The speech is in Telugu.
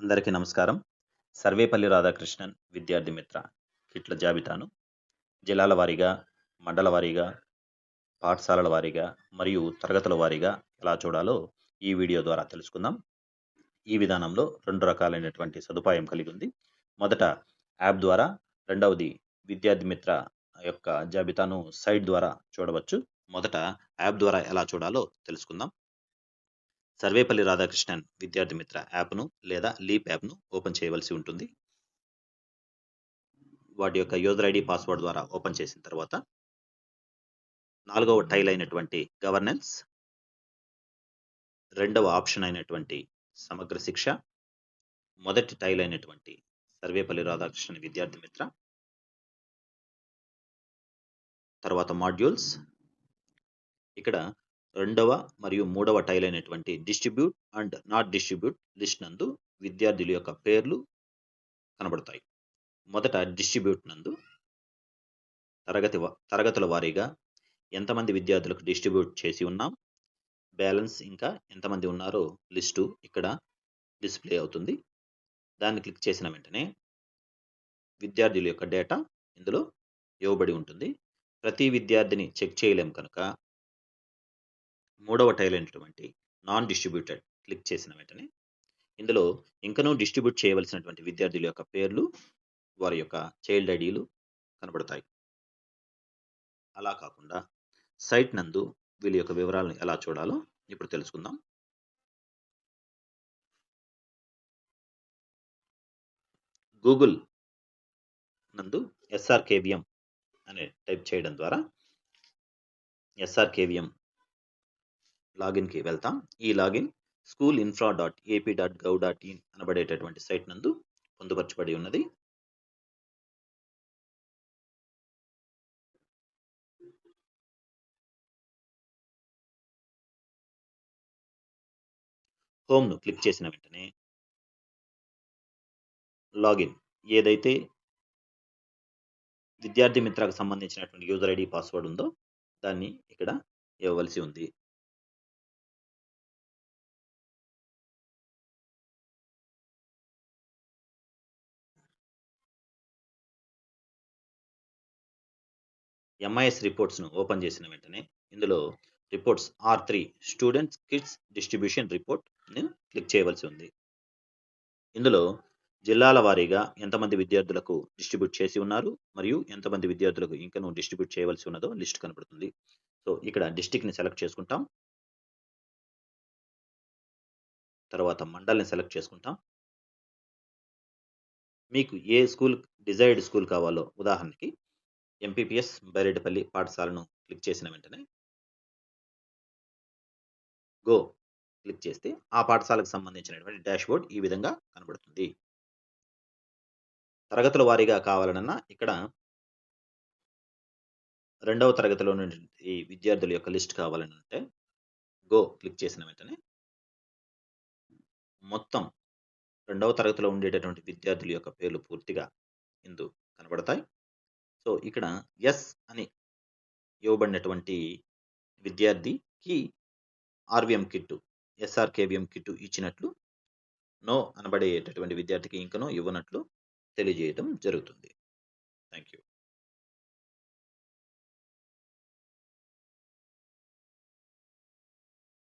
అందరికీ నమస్కారం. సర్వేపల్లి రాధాకృష్ణన్ విద్యార్థి మిత్ర కిట్ల జాబితాను జిల్లాల వారీగా, మండల వారీగా, పాఠశాలల వారీగా మరియు తరగతుల వారీగా ఎలా చూడాలో ఈ వీడియో ద్వారా తెలుసుకుందాం. ఈ విధానంలో 2 రకాలైనటువంటి సదుపాయం కలిగి ఉంది. మొదట యాప్ ద్వారా, రెండవది విద్యార్థి మిత్ర యొక్క జాబితాను సైట్ ద్వారా చూడవచ్చు. మొదట యాప్ ద్వారా ఎలా చూడాలో తెలుసుకుందాం. సర్వేపల్లి రాధాకృష్ణన్ విద్యార్థి మిత్ర యాప్ను లేదా లీప్ యాప్ను ఓపెన్ చేయవలసి ఉంటుంది. వాటి యొక్క యూజర్ ఐడి పాస్వర్డ్ ద్వారా ఓపెన్ చేసిన తర్వాత 4వ టైల్ అయినటువంటి గవర్నెన్స్, 2వ ఆప్షన్ అయినటువంటి సమగ్ర శిక్ష, మొదటి టైల్ అయినటువంటి సర్వేపల్లి రాధాకృష్ణన్ విద్యార్థి మిత్ర, తర్వాత మాడ్యూల్స్, ఇక్కడ 2వ మరియు 3వ టైల్ అయినటువంటి distribute and not distribute list నందు విద్యార్థుల యొక్క పేర్లు కనబడతాయి. మొదట డిస్ట్రిబ్యూట్ నందు తరగతుల వారీగా ఎంతమంది విద్యార్థులకు డిస్ట్రిబ్యూట్ చేసి ఉన్నాం, బ్యాలెన్స్ ఇంకా ఎంతమంది ఉన్నారో లిస్టు ఇక్కడ డిస్ప్లే అవుతుంది. దాన్ని క్లిక్ చేసిన వెంటనే విద్యార్థుల యొక్క డేటా ఇందులో ఇవ్వబడి ఉంటుంది. ప్రతి విద్యార్థిని చెక్ చేయలేం కనుక 3వ టైల్ అయినటువంటి నాన్ డిస్ట్రిబ్యూటెడ్ క్లిక్ చేసిన వెంటనే ఇందులో ఇంకనూ డిస్ట్రిబ్యూట్ చేయవలసినటువంటి విద్యార్థుల యొక్క పేర్లు, వారి యొక్క చైల్డ్ ఐడీలు కనబడతాయి. అలా కాకుండా సైట్ నందు వీళ్ళ యొక్క వివరాలను ఎలా చూడాలో ఇప్పుడు తెలుసుకుందాం. గూగుల్ నందు SRKVM అనే టైప్ చేయడం ద్వారా SRKVM లాగిన్కి వెళ్తాం. ఈ లాగిన్ schoolinfra.ap.gov.in అనబడేటటువంటి సైట్ నందు పొందుపరచబడి ఉన్నది. హోమ్ను క్లిక్ చేసిన వెంటనే లాగిన్ ఏదైతే విద్యార్థి మిత్రకు సంబంధించినటువంటి యూజర్ ఐడి పాస్వర్డ్ ఉందో దాన్ని ఇక్కడ ఇవ్వవలసి ఉంది. MIS రిపోర్ట్స్ను ఓపెన్ చేసిన వెంటనే ఇందులో reports R3 students kids distribution రిపోర్ట్ని క్లిక్ చేయవలసి ఉంది. ఇందులో జిల్లాల వారీగా ఎంతమంది విద్యార్థులకు డిస్ట్రిబ్యూట్ చేసి ఉన్నారు మరియు ఎంతమంది విద్యార్థులకు ఇంకనూ డిస్ట్రిబ్యూట్ చేయవలసి ఉన్నదో లిస్ట్ కనబడుతుంది. సో ఇక్కడ డిస్ట్రిక్ట్ని సెలెక్ట్ చేసుకుంటాం, తర్వాత మండల్ని సెలెక్ట్ చేసుకుంటాం. మీకు ఏ స్కూల్ డిజైర్డ్ స్కూల్ కావాలో, ఉదాహరణకి MPPS బైరెడ్డిపల్లి పాఠశాలను క్లిక్ చేసిన వెంటనే గో క్లిక్ చేస్తే ఆ పాఠశాలకు సంబంధించినటువంటి డాష్బోర్డ్ ఈ విధంగా కనబడుతుంది. తరగతుల వారీగా కావాలనన్నా ఇక్కడ 2వ తరగతిలో నుండి ఈ విద్యార్థుల యొక్క లిస్ట్ కావాలని అంటే గో క్లిక్ చేసిన వెంటనే మొత్తం 2వ తరగతిలో ఉండేటటువంటి విద్యార్థుల యొక్క పేర్లు పూర్తిగా ఇందు కనబడతాయి. సో ఇక్కడ ఎస్ అని ఇవ్వబడినటువంటి విద్యార్థికి RVM కిట్టు, SRKVM కిట్టు ఇచ్చినట్లు, నో అనబడేటటువంటి విద్యార్థికి ఇంకనూ ఇవ్వనట్లు తెలియజేయడం జరుగుతుంది. Thank you.